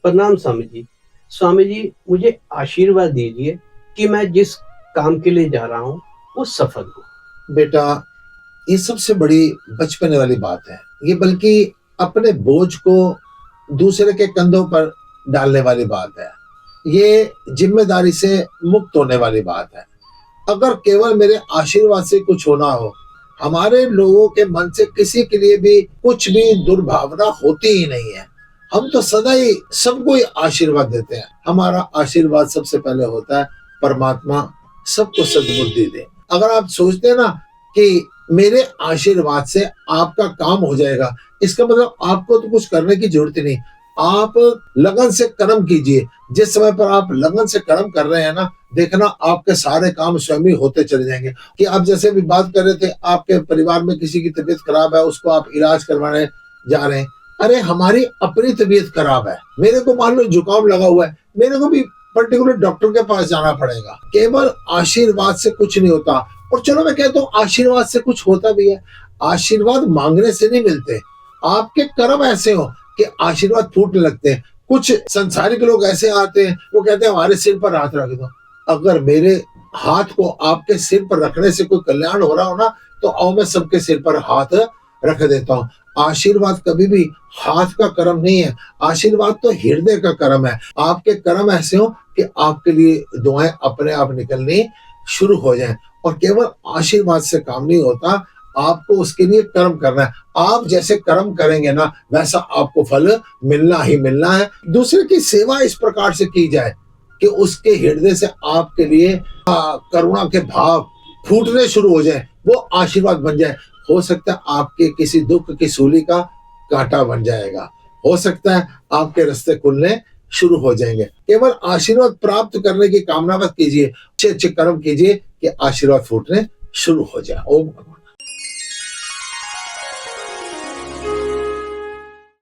प्रणाम स्वामी जी। स्वामी जी, मुझे आशीर्वाद दीजिए कि मैं जिस काम के लिए जा रहा हूँ, वो सफल हो। बेटा, ये सबसे बड़ी बचपने वाली बात है। ये बल्कि अपने बोझ को दूसरे के कंधों पर डालने वाली बात है। ये जिम्मेदारी से मुक्त होने वाली बात है। अगर केवल मेरे आशीर्वाद से कुछ होना हो, हमारे लोगों के मन से किसी के लिए भी कुछ भी दुर्भावना होती ही नहीं है। हम तो सदा ही सबको ही आशीर्वाद देते हैं। हमारा आशीर्वाद सबसे पहले होता है परमात्मा सबको सद्बुद्धि दे। अगर आप सोचते हैं ना कि मेरे आशीर्वाद से आपका काम हो जाएगा, इसका मतलब आपको तो कुछ करने की जरूरत ही नहीं। आप लगन से कर्म कीजिए। जिस समय पर आप लगन से कर्म कर रहे हैं ना, देखना आपके सारे काम स्वयं ही होते चले जाएंगे। कि आप जैसे भी बात कर रहे थे, आपके परिवार में किसी की तबीयत खराब है, उसको आप इलाज करवाने जा रहे हैं। अरे हमारी अपनी तबीयत खराब है, मेरे को मान लो जुकाम लगा हुआ है, मेरे को भी पर्टिकुलर डॉक्टर के पास जाना पड़ेगा। केवल आशीर्वाद से कुछ नहीं होता। और चलो मैं कहता हूँ आशीर्वाद से कुछ होता भी है। आशीर्वाद मांगने से नहीं मिलते। आपके कर्म ऐसे हो कि आशीर्वाद फूटने लगते हैं। कुछ संसारिक लोग ऐसे आते हैं, वो कहते हैं हमारे सिर पर हाथ रख दो। अगर मेरे हाथ को आपके सिर पर रखने से कोई कल्याण हो रहा हो ना, तो आओ मैं सबके सिर पर हाथ रख देता हूँ। आशीर्वाद कभी भी हाथ का कर्म नहीं है। आशीर्वाद तो हृदय का कर्म है। आपके कर्म ऐसे हो कि आपके लिए दुआएं अपने आप निकलनी शुरू हो जाएं। और केवल आशीर्वाद से काम नहीं होता, आपको उसके लिए कर्म करना है। आप जैसे कर्म करेंगे ना, वैसा आपको फल मिलना ही मिलना है। दूसरे की सेवा इस प्रकार से की जाए कि उसके हृदय से आपके लिए करुणा के भाव फूटने शुरू हो जाए, वो आशीर्वाद बन जाए। हो सकता है आपके किसी दुख की सूली का कांटा बन जाएगा। हो सकता है आपके रास्ते खुलने शुरू हो जाएंगे। केवल आशीर्वाद प्राप्त करने की कामना मत कीजिए, अच्छे अच्छे कर्म कीजिए कि आशीर्वाद फूटने शुरू हो जाए। ओम